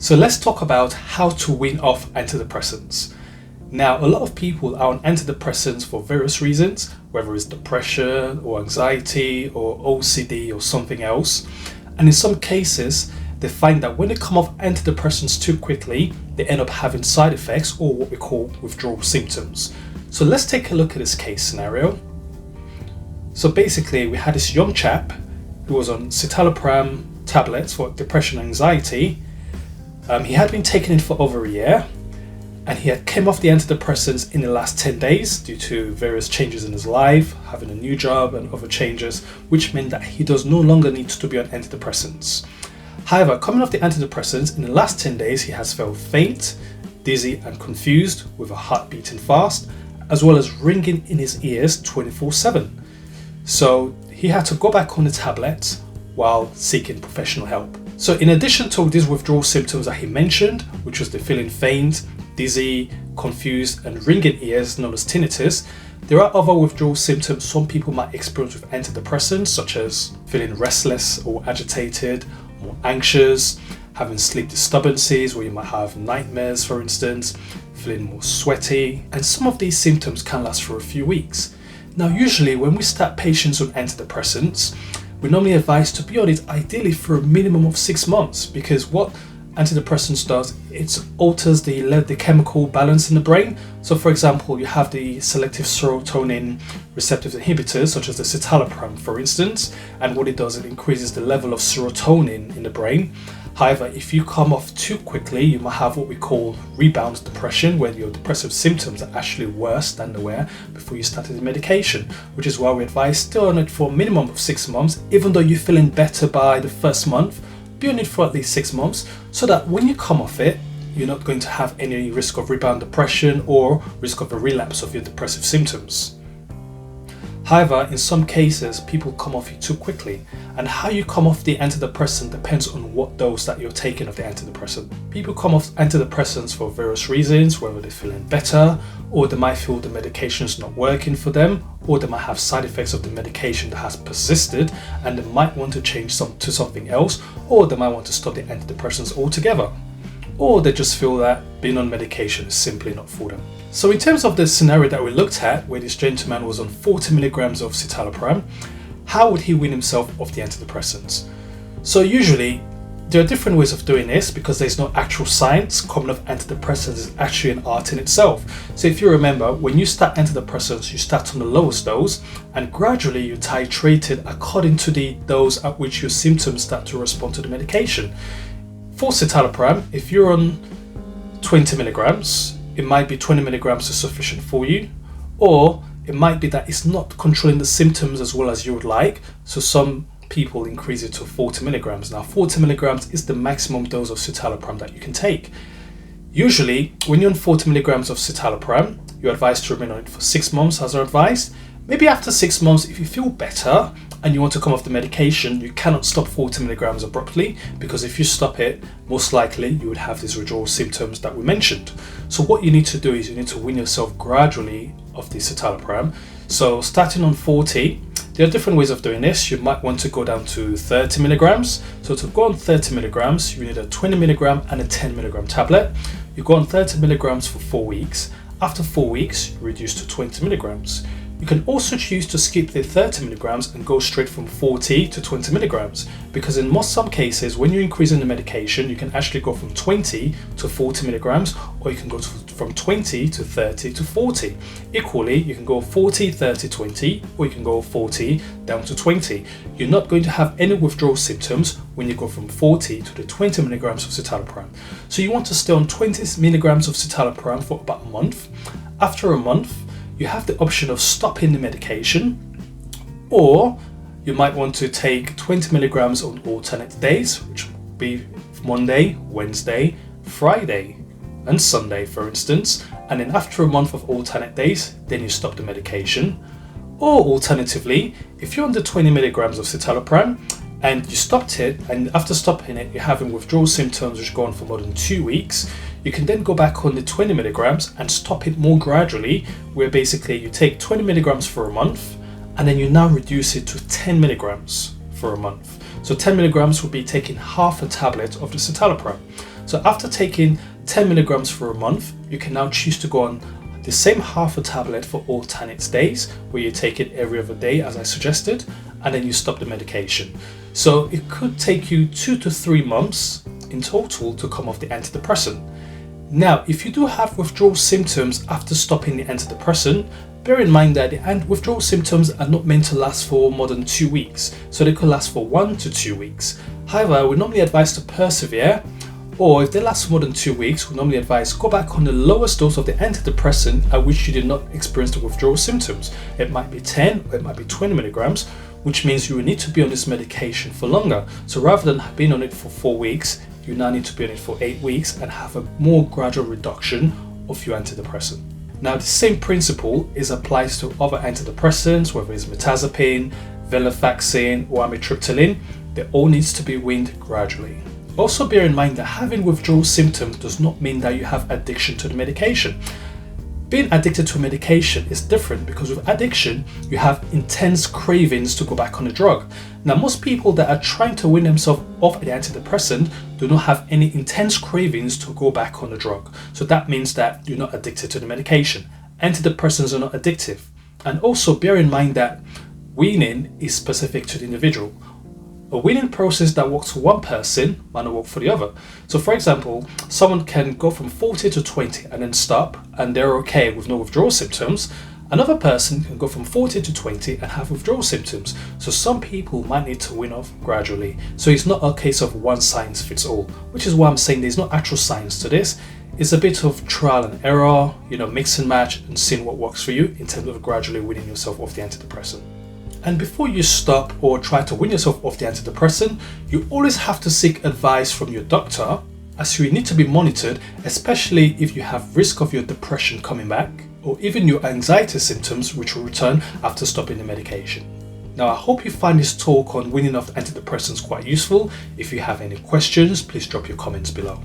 So let's talk about how to wean off antidepressants. Now, a lot of people are on antidepressants for various reasons, whether it's depression or anxiety or OCD or something else. And in some cases, they find that when they come off antidepressants too quickly, they end up having side effects or what we call withdrawal symptoms. So let's take a look at this case scenario. So basically, we had this young chap who was on citalopram tablets for depression and anxiety. He had been taking it for over a year, and he had came off the antidepressants in the last 10 days due to various changes in his life, having a new job and other changes, which meant that he does no longer need to be on antidepressants. However, coming off the antidepressants, in the last 10 days, he has felt faint, dizzy and confused with a heart beating fast, as well as ringing in his ears 24/7. So he had to go back on the tablet while seeking professional help. So in addition to these withdrawal symptoms that he mentioned, which was the feeling faint, dizzy, confused and ringing ears known as tinnitus, there are other withdrawal symptoms some people might experience with antidepressants, such as feeling restless or agitated, more anxious, having sleep disturbances where you might have nightmares, for instance, feeling more sweaty, and some of these symptoms can last for a few weeks. Now, usually when we start patients on antidepressants, we normally advise to be on it ideally for a minimum of 6 months, because what antidepressants does, it alters the chemical balance in the brain. So for example, you have the selective serotonin receptor inhibitors, such as the citalopram, for instance, and what it does, it increases the level of serotonin in the brain. However, if you come off too quickly, you might have what we call rebound depression, where your depressive symptoms are actually worse than they were before you started the medication, which is why we advise still on it for a minimum of 6 months. Even though you're feeling better by the first month, be on it for at least 6 months, so that when you come off it, you're not going to have any risk of rebound depression or risk of a relapse of your depressive symptoms. However, in some cases, people come off it too quickly, and how you come off the antidepressant depends on what dose that you're taking of the antidepressant. People come off antidepressants for various reasons, whether they're feeling better, or they might feel the medication is not working for them, or they might have side effects of the medication that has persisted, and they might want to change to something else, or they might want to stop the antidepressants altogether. Or they just feel that being on medication is simply not for them. So in terms of the scenario that we looked at, where this gentleman was on 40 milligrams of citalopram, how would he wean himself off the antidepressants? So usually, there are different ways of doing this, because there's no actual science. Coming off antidepressants is actually an art in itself. So if you remember, when you start antidepressants, you start on the lowest dose, and gradually you titrate it according to the dose at which your symptoms start to respond to the medication. For citalopram, if you're on 20 milligrams, it might be 20 milligrams is sufficient for you, or it might be that it's not controlling the symptoms as well as you would like. So some people increase it to 40 milligrams. Now, 40 milligrams is the maximum dose of citalopram that you can take. Usually, when you're on 40 milligrams of citalopram, you're advised to remain on it for 6 months, as I advised. Maybe after 6 months, if you feel better and you want to come off the medication, you cannot stop 40 milligrams abruptly, because if you stop it, most likely you would have these withdrawal symptoms that we mentioned. So what you need to do is you need to wean yourself gradually off the citalopram. So starting on 40, there are different ways of doing this. You might want to go down to 30 milligrams. So to go on 30 milligrams, you need a 20 milligram and a 10 milligram tablet. You go on 30 milligrams for 4 weeks. After 4 weeks, you reduce to 20 milligrams. You can also choose to skip the 30 milligrams and go straight from 40 to 20 milligrams, because in some cases, when you're increasing the medication, you can actually go from 20 to 40 milligrams, or you can go from 20 to 30 to 40. Equally, you can go 40, 30, 20, or you can go 40 down to 20. You're not going to have any withdrawal symptoms when you go from 40 to the 20 milligrams of citalopram. So you want to stay on 20 milligrams of citalopram for about a month. After a month, you have the option of stopping the medication, or you might want to take 20 milligrams on alternate days, which would be Monday, Wednesday, Friday, and Sunday, for instance. And then after a month of alternate days, then you stop the medication. Or alternatively, if you're under 20 milligrams of citalopram and you stopped it, and after stopping it, you're having withdrawal symptoms which go on for more than 2 weeks, you can then go back on the 20 milligrams and stop it more gradually, where basically you take 20 milligrams for a month and then you now reduce it to 10 milligrams for a month. So 10 milligrams would be taking half a tablet of the citalopram. So after taking 10 milligrams for a month, you can now choose to go on the same half a tablet for alternate days, where you take it every other day as I suggested, and then you stop the medication. So it could take you 2 to 3 months in total to come off the antidepressant. Now, if you do have withdrawal symptoms after stopping the antidepressant, bear in mind that the withdrawal symptoms are not meant to last for more than 2 weeks, so they could last for 1 to 2 weeks. However, we normally advise to persevere, or if they last more than 2 weeks, we normally advise go back on the lowest dose of the antidepressant at which you did not experience the withdrawal symptoms. It might be 10 or it might be 20 milligrams, which means you will need to be on this medication for longer. So rather than being on it for 4 weeks, you now need to be on it for 8 weeks and have a more gradual reduction of your antidepressant. Now, the same principle applies to other antidepressants, whether it's mirtazapine, venlafaxine, or amitriptyline. They all needs to be weaned gradually. Also bear in mind that having withdrawal symptoms does not mean that you have addiction to the medication. Being addicted to a medication is different, because with addiction, you have intense cravings to go back on the drug. Now, most people that are trying to wean themselves off the antidepressant do not have any intense cravings to go back on the drug. So that means that you're not addicted to the medication. Antidepressants are not addictive. And also bear in mind that weaning is specific to the individual. A weaning process that works for one person might not work for the other. So for example, someone can go from 40 to 20 and then stop, and they're okay with no withdrawal symptoms. Another person can go from 40 to 20 and have withdrawal symptoms. So some people might need to wean off gradually. So it's not a case of one size fits all, which is why I'm saying there's no actual science to this. It's a bit of trial and error, mix and match and seeing what works for you in terms of gradually weaning yourself off the antidepressant. And before you stop or try to wean yourself off the antidepressant, you always have to seek advice from your doctor, as you need to be monitored, especially if you have risk of your depression coming back, or even your anxiety symptoms which will return after stopping the medication. Now, I hope you find this talk on weaning off antidepressants quite useful. If you have any questions, please drop your comments below.